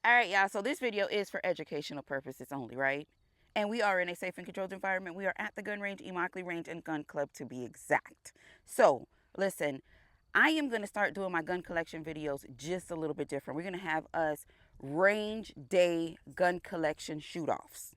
All right, y'all. So this video is for educational purposes only, right? And we are in a safe and controlled environment. We are at the gun range, Immokalee Range and Gun Club to be exact. So listen, I am going to start doing my gun collection videos just a little bit different. We're going to have us range day gun collection shoot-offs.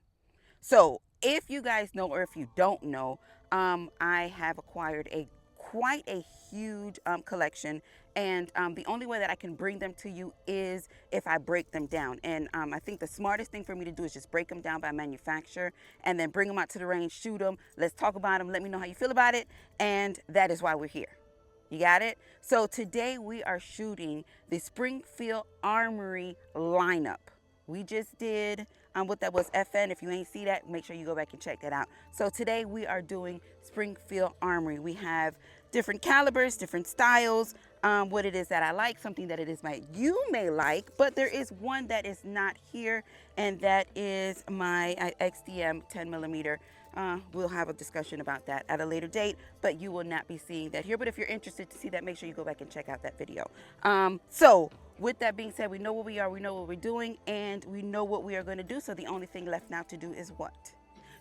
So if you guys know or if you don't know, I have acquired quite a huge collection, and the only way that I can bring them to you is if I break them down. And I think the smartest thing for me to do is just break them down by manufacturer and then bring them out to the range, shoot them. Let's talk about them. Let me know how you feel about it. And that is why we're here. You got it? So today we are shooting the Springfield Armory lineup. We just did what that was, FN. If you ain't see that, make sure you go back and check that out. So today we are doing Springfield Armory. We have different calibers, different styles, what it is that I like, something that it is you may like, but there is one that is not here, and that is my XDM 10 millimeter. We'll have a discussion about that at a later date, but you will not be seeing that here. But if you're interested to see that, make sure you go back and check out that video. So with that being said, we know what we are, we know what we're doing, and we know what we are going to do. So the only thing left now to do is what?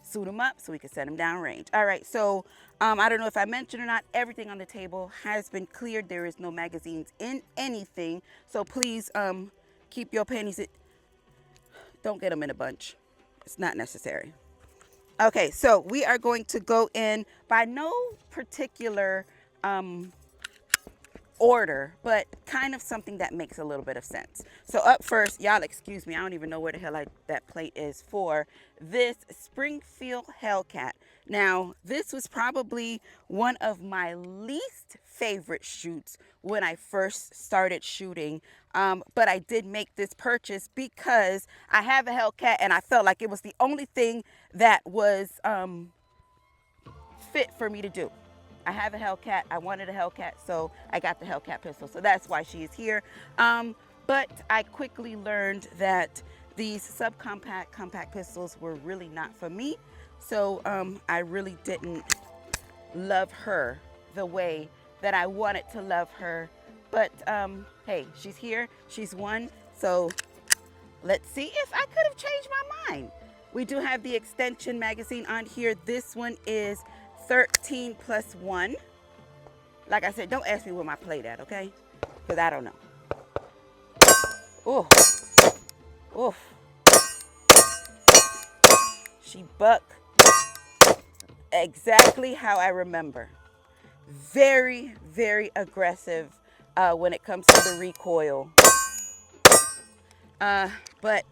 Suit them up so we can set them down range. All right, so I don't know if I mentioned or not, everything on the table has been cleared. There is no magazines in anything. So please keep your panties, don't get them in a bunch. It's not necessary. Okay, so we are going to go in by no particular order, but kind of something that makes a little bit of sense. So up first, y'all excuse me, I don't even know where the hell that plate is for this Springfield Hellcat. Now, this was probably one of my least favorite shoots when I first started shooting, but I did make this purchase because I have a Hellcat and I felt like it was the only thing that was fit for me to do. I have a Hellcat. I wanted a Hellcat, so I got the Hellcat pistol. So that's why she is here. But I quickly learned that these subcompact compact pistols were really not for me. So I really didn't love her the way that I wanted to love her. But hey, she's here. She's won. So let's see if I could have changed my mind. We do have the extension magazine on here. This one is 13 plus 1. Like I said, don't ask me where my plate at, okay? Because I don't know. Oh, oof. She bucked exactly how I remember. Very, very aggressive when it comes to the recoil. But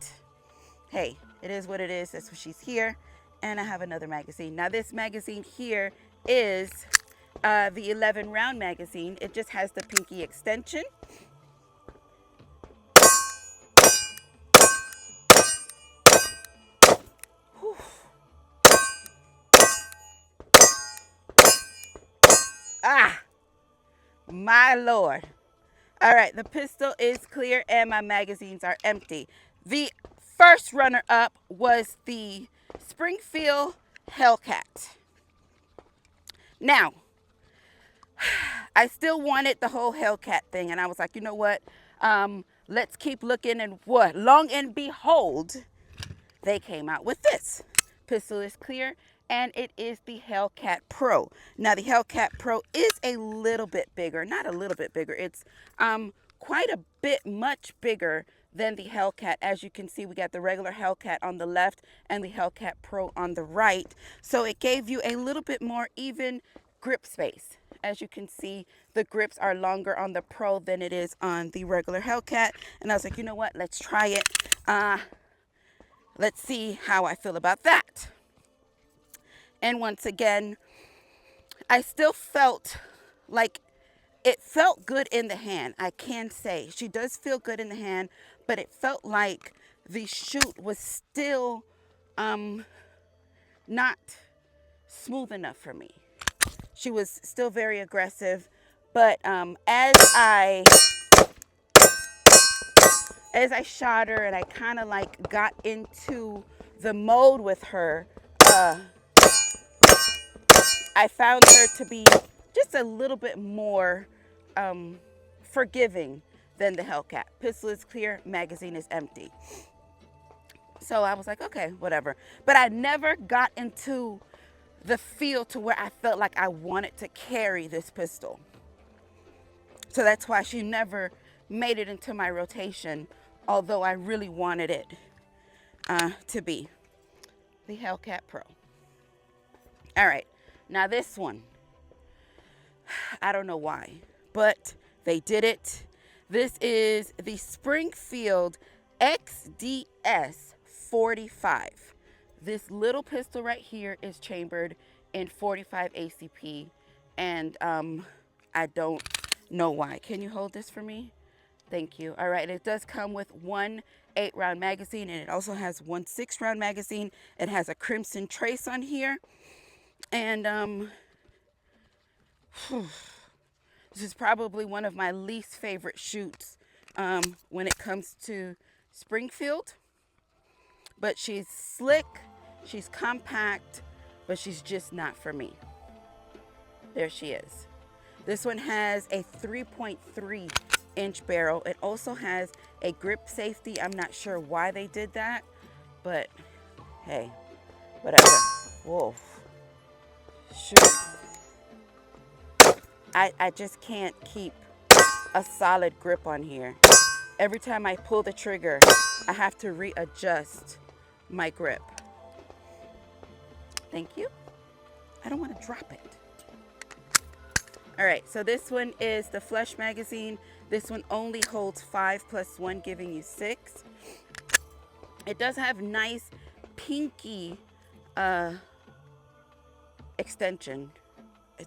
hey, it is what it is. That's why she's here. And I have another magazine. Now this magazine here is the 11 round magazine. It just has the pinky extension. Whew. Ah, my Lord. All right, the pistol is clear and my magazines are empty. The first runner up was the Springfield Hellcat. Now, I still wanted the whole Hellcat thing, and I was like, you know what? Let's keep looking, and what? Long and behold, they came out with this. Pistol is clear, and it is the Hellcat Pro. Now, the Hellcat Pro is a little bit bigger. Not a little bit bigger. It's quite a bit much bigger than the Hellcat. As you can see, we got the regular Hellcat on the left and the Hellcat Pro on the right. So it gave you a little bit more even grip space. As you can see, the grips are longer on the Pro than it is on the regular Hellcat. And I was like, you know what? Let's try it. Let's see how I feel about that. And once again, I still felt like it felt good in the hand. I can say she does feel good in the hand, but it felt like the shoot was still not smooth enough for me. She was still very aggressive, but as I shot her and I kind of like got into the mode with her, I found her to be just a little bit more forgiving than the Hellcat. Pistol is clear, magazine is empty. So I was like, okay, whatever. But I never got into the feel to where I felt like I wanted to carry this pistol. So that's why she never made it into my rotation, although I really wanted it to be the Hellcat Pro. All right, now this one, I don't know why, but they did it. This is the Springfield XDS 45. This little pistol right here is chambered in 45 ACP, and I don't know why. Can you hold this for me? Thank you. All right, it does come with one 8-round magazine, and it also has one 6-round magazine. It has a crimson trace on here, and this is probably one of my least favorite shoots when it comes to Springfield. But she's slick, she's compact, but she's just not for me. There she is. This one has a 3.3-inch barrel. It also has a grip safety. I'm not sure why they did that, but hey, whatever. Whoa. Shoot. I just can't keep a solid grip on here. Every time I pull the trigger, I have to readjust my grip. Thank you. I don't want to drop it. All right, so this one is the Flesh magazine. This one only holds 5 + 1, giving you 6. It does have nice pinky extension.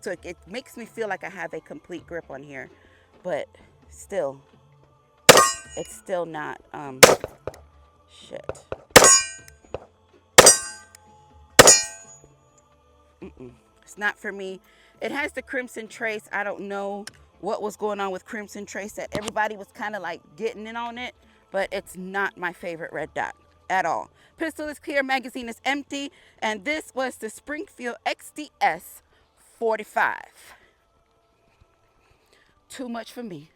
So it makes me feel like I have a complete grip on here, but still, it's still not, shit. It's not for me. It has the crimson trace. I don't know what was going on with crimson trace, that everybody was kind of like getting in on it, but it's not my favorite red dot at all. Pistol is clear, magazine is empty, and this was the Springfield XDS 45. Too much for me.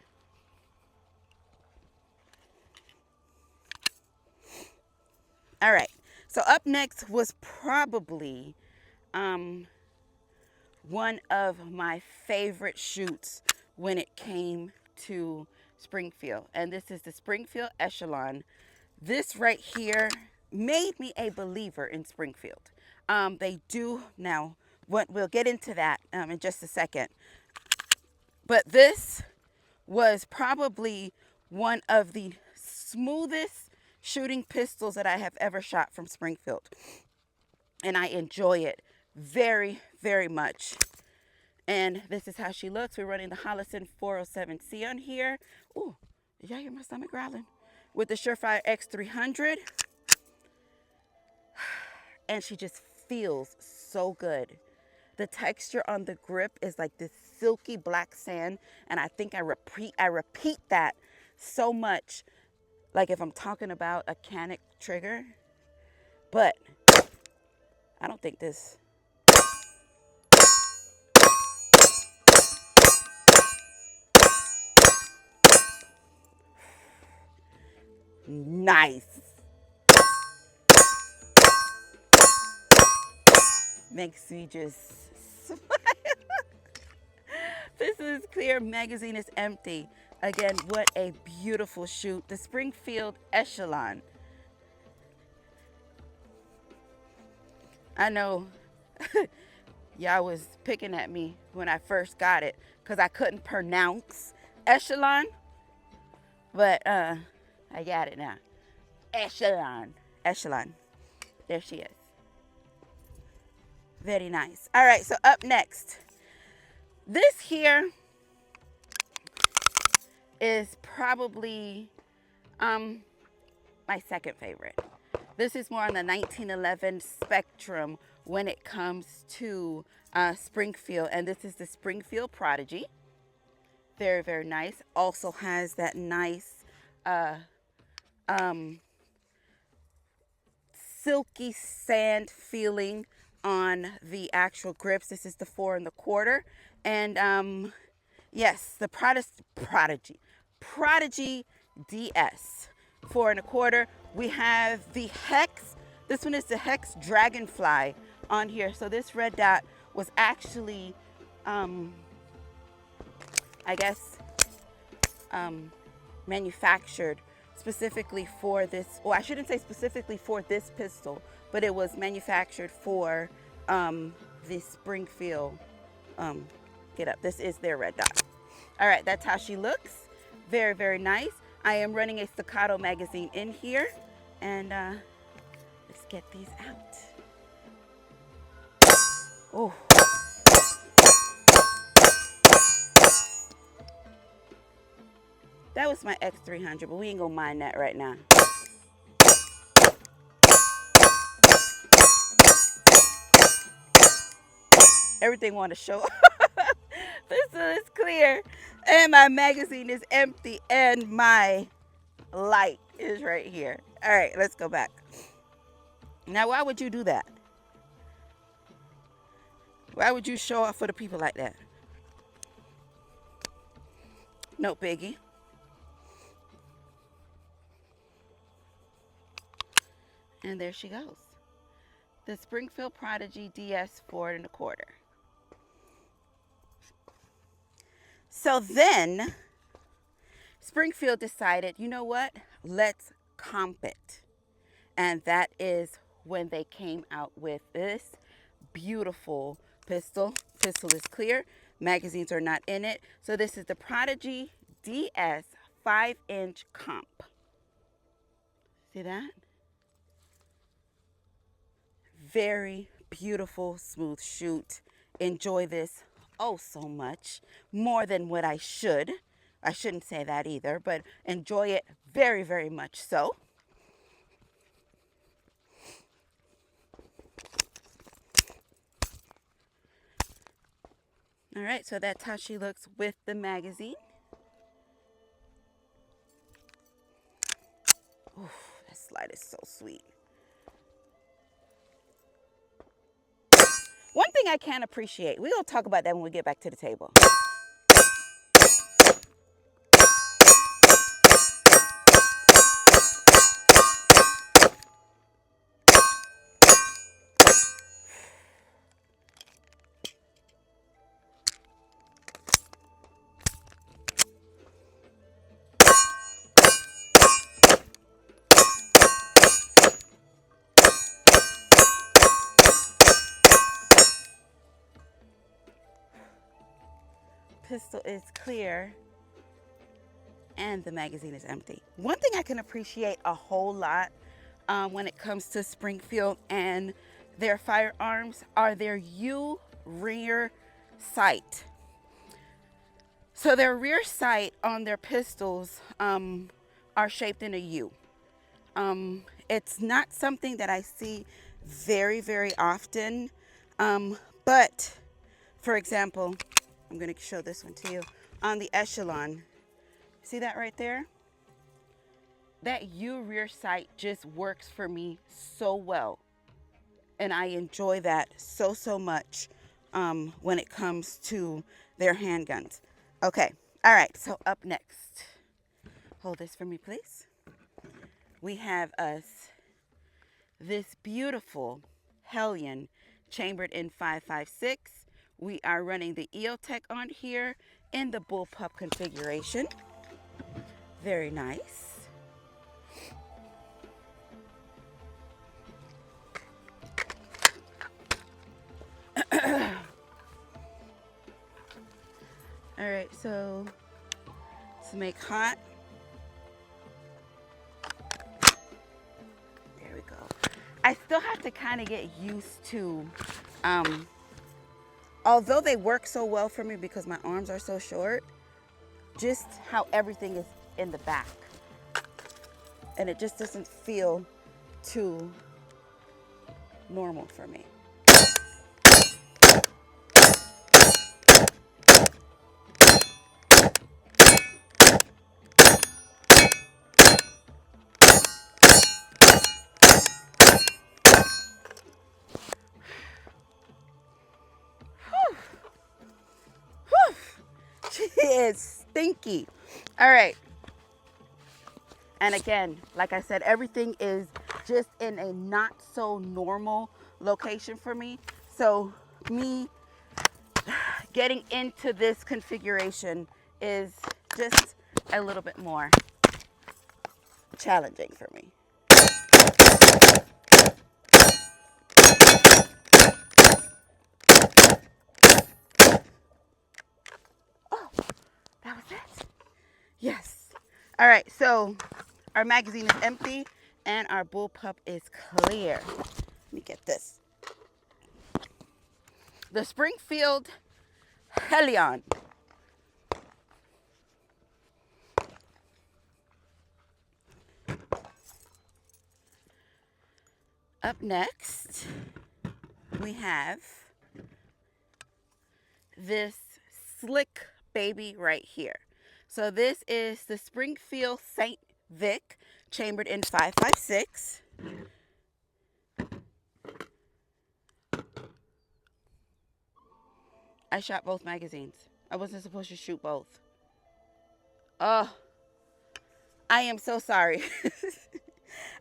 All right, so up next was probably one of my favorite shoots when it came to Springfield, and this is the Springfield Echelon. This right here made me a believer in Springfield. They do now. We'll get into that in just a second. But this was probably one of the smoothest shooting pistols that I have ever shot from Springfield. And I enjoy it very, very much. And this is how she looks. We're running the Helion 407C on here. Ooh, did y'all hear my stomach growling? With the Surefire X300. And she just feels so good. The texture on the grip is like this silky black sand, and I think I repeat that so much, like if I'm talking about a canic trigger, but I don't think this. Nice. Makes me just smile. This is clear, magazine is empty. Again, what a beautiful shoot. The Springfield Echelon. I know y'all was picking at me when I first got it because I couldn't pronounce Echelon, but I got it now. Echelon. Echelon. There she is. Very nice. All right, so up next, this here is probably my second favorite. This is more on the 1911 spectrum when it comes to Springfield, and this is the Springfield Prodigy. Very, very nice. Also has that nice silky sand feeling on the actual grips. This is the 4 1/4, and yes, the Prodigy. Prodigy DS, 4 1/4. We have the Hex. This one is the Hex Dragonfly on here. So this red dot was actually, I guess, manufactured specifically for this, well, I shouldn't say specifically for this pistol, but it was manufactured for the Springfield. Get up, this is their red dot. All right, that's how she looks. Very, very nice. I am running a staccato magazine in here, and let's get these out. Oh. That was my X300, but we ain't gonna mind that right now. Everything want to show. This is clear, and my magazine is empty, and my light is right here. All right, let's go back. Now, why would you do that? Why would you show off for the people like that? No biggie. And there she goes. The Springfield Prodigy DS 4 1/4. So then Springfield decided, you know what? Let's comp it. And that is when they came out with this beautiful pistol. Pistol is clear. Magazines are not in it. So this is the Prodigy DS 5-inch comp. See that? Very beautiful, smooth shoot. Enjoy this oh so much, more than what I should. I shouldn't say that either, but enjoy it very, very much so. All right, so that's how she looks with the magazine. Ooh, that slide is so sweet. One thing I can appreciate, we're going to talk about that when we get back to the table. Pistol is clear and the magazine is empty. One thing I can appreciate a whole lot when it comes to Springfield and their firearms are their U rear sight. So their rear sight on their pistols are shaped in a U. It's not something that I see very, very often, but for example, I'm going to show this one to you. On the Echelon, see that right there? That U rear sight just works for me so well. And I enjoy that so, so much when it comes to their handguns. Okay, all right, so up next. Hold this for me, please. We have us this beautiful Helion chambered in 5.56. We are running the EOTech on here in the bullpup configuration. Very nice. All right, so to make hot. There we go. I still have to kind of get used to although they work so well for me because my arms are so short, just how everything is in the back. And it just doesn't feel too normal for me. She is stinky. All right, And again, like I said, everything is just in a not so normal location for me. So me getting into this configuration is just a little bit more challenging for me. Oh, that was it. Yes. All right, so our magazine is empty and our bullpup is clear. Let me get this. The Springfield Helion. Up next, we have this slick baby right here. So this is the Springfield St. Vic, chambered in 5.56. I shot both magazines. I wasn't supposed to shoot both. Oh, I am so sorry.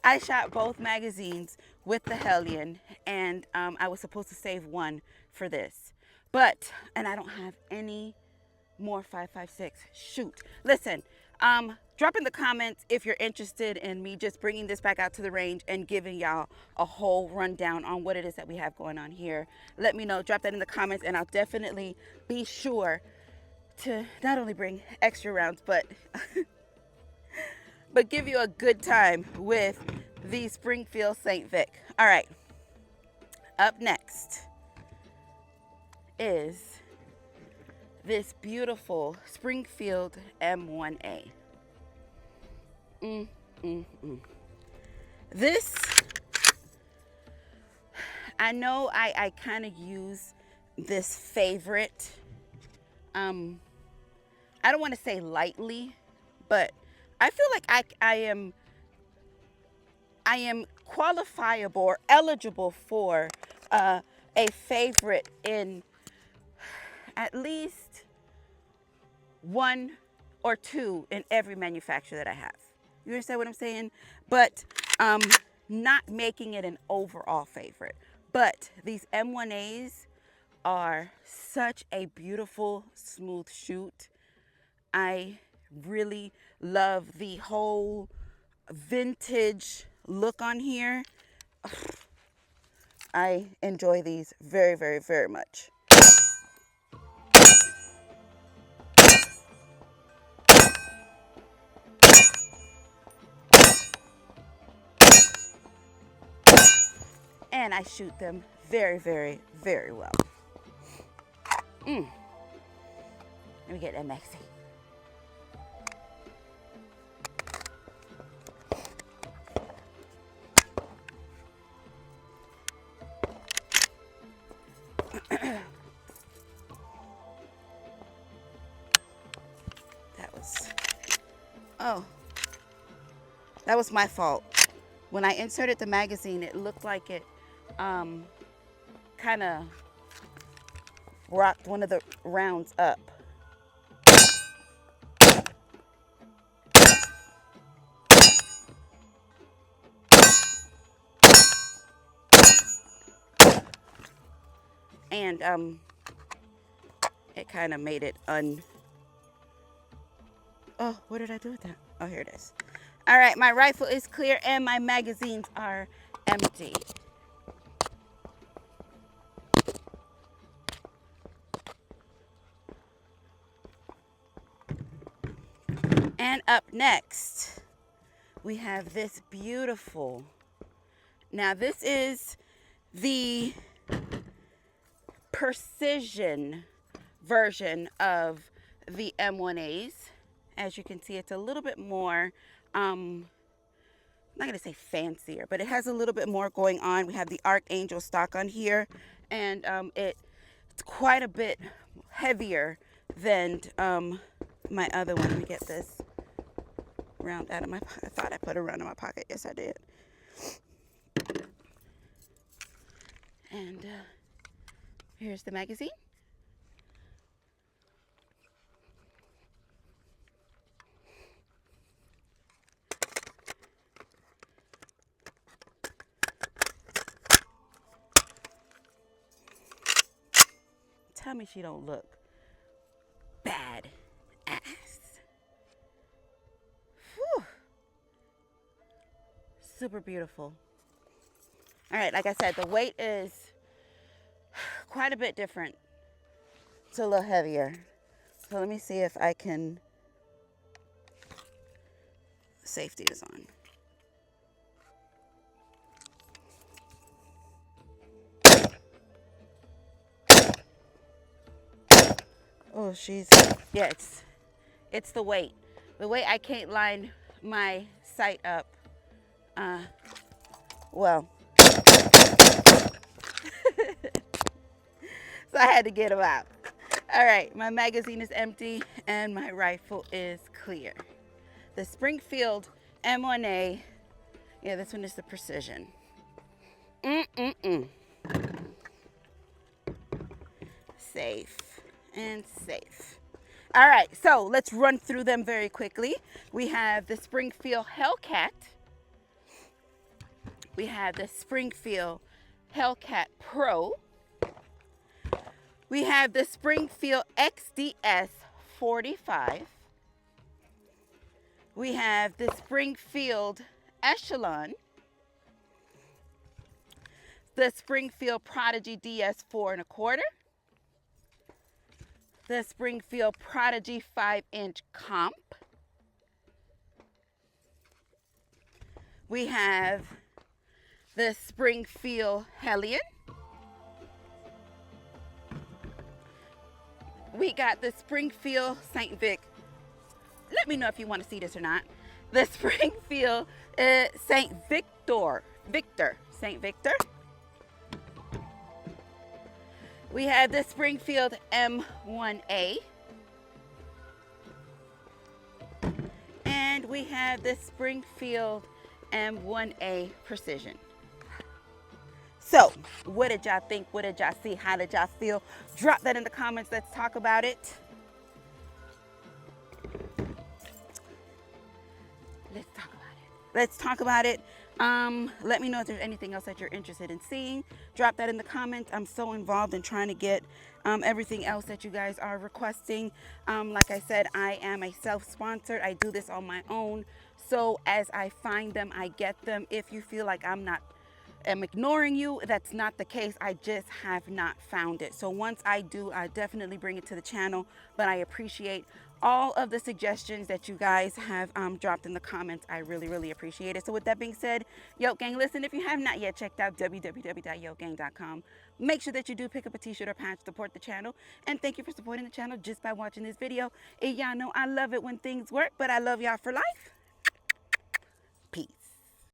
I shot both magazines with the Helion, and I was supposed to save one for this. But, and I don't have any more 5.56. Shoot. Listen, drop in the comments if you're interested in me just bringing this back out to the range and giving y'all a whole rundown on what it is that we have going on here. Let me know. Drop that in the comments, and I'll definitely be sure to not only bring extra rounds, but give you a good time with the Springfield St. Vic. All right. Up next is this beautiful Springfield M1A. This, I know I kind of use this favorite, I don't want to say lightly, but I feel like I am qualifiable or eligible for a favorite in at least one or two in every manufacturer that I have. You understand what I'm saying? But not making it an overall favorite. But these M1As are such a beautiful, smooth shoot. I really love the whole vintage look on here. I enjoy these very, very, very much. And I shoot them very, very, very well. Let me get that maxi. That was my fault. When I inserted the magazine, it looked like it kind of rocked one of the rounds up. And it kind of made it Oh, what did I do with that? Oh, here it is. All right, my rifle is clear and my magazines are empty. And up next, we have this beautiful. Now, this is the Precision version of the M1As. As you can see, it's a little bit more, I'm not going to say fancier, but it has a little bit more going on. We have the Archangel stock on here, and it's quite a bit heavier than my other one. Let me get this round out of my pocket. I thought I put a round in my pocket. Yes, I did. And here's the magazine. tell me she don't look bad ass. Whew. Super beautiful. All right, like I said, the weight is quite a bit different. It's a little heavier. So let me see if I can, safety is on. Oh, yeah, it's the weight. The way I can't line my sight up, well, so I had to get them out. All right, my magazine is empty and my rifle is clear. The Springfield M1A, yeah, this one is the Precision. Safe and safe. All right, so let's run through them very quickly. We have the Springfield Hellcat. We have the Springfield Hellcat Pro. We have the Springfield XDS 45. We have the Springfield Echelon. The Springfield Prodigy DS 4¼ the Springfield Prodigy 5-inch comp. We have the Springfield Helion. We got the Springfield St. Vic. Let me know if you want to see this or not. The Springfield St. Victor. St. Victor. We have the Springfield M1A. And we have the Springfield M1A Precision. So, what did y'all think? What did y'all see? How did y'all feel? Drop that in the comments. Let's talk about it. Let's talk about it. Let me know if there's anything else that you're interested in seeing. Drop that in the comments. I'm so involved in trying to get everything else that you guys are requesting. Like I said, I am a self-sponsored. I do this on my own. So as I find them, I get them. If you feel like I'm ignoring you, that's not the case. I just have not found it. So once I do, I definitely bring it to the channel. But I appreciate all of the suggestions that you guys have dropped in the comments. I really, really appreciate it. So with that being said, Yoke Gang, listen, if you have not yet checked out www.yokegang.com, make sure that you do pick up a t-shirt or patch, support the channel. And thank you for supporting the channel just by watching this video. And y'all know I love it when things work, but I love y'all for life.